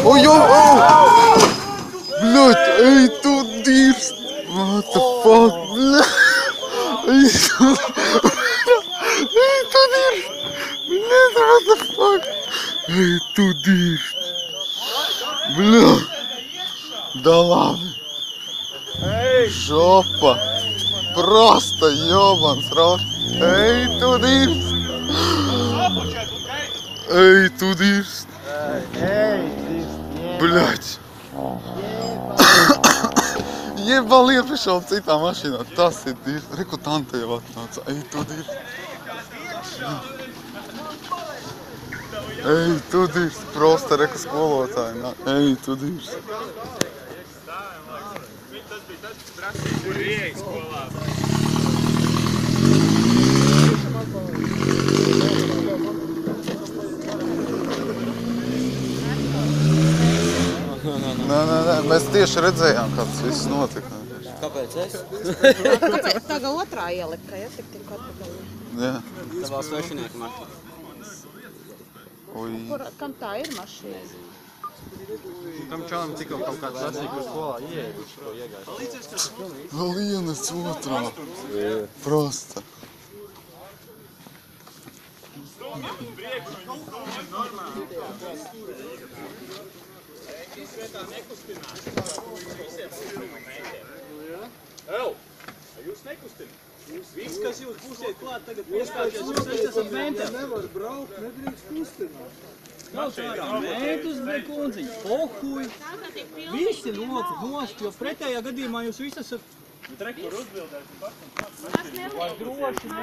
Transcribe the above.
Ой, блядь, эй, тут дирс. What the fuck, блядь. Эй, тут дирс. Блядь, what the fuck. Эй, тут дирс. Блядь. Да ладно. Жопа. Просто ёбан срок. Эй, тут дирс. Эй, тут дирс. Блядь. Jebal iepriekšā citā mašīnā. Tas ir dirs. Reku tante jau atnāca. Ej, tu dirs. Ej, tu dirs. Prosta reku skolotāji. Ej, tu dirs. Kur ieeja skolā? Nē, mēs tieši redzējām, kā tas viss notika. Kāpēc es? Kāpēc tā otrā ielika, ja tik atpakaļ? Jā. Tavā svešinieka marka. Kam tā ir mašīna? Tam čalam tikko kaut kāds vecīgs skolā ieeja, viņš to iegājas. Vēl ienes otrā. Prosta. Ew! Jūs nekustināt? Viss, kas jūs būsiet klāt, tagad pieskāties, jūs esat mentē. Nevar braukt, nedrīkst kustināt. Nav tādā mentus, bet kundziņ, pohuj. Visi loku nost, jo pretējā gadījumā jūs visi esat... Bet rekur uzbildēt un pašam.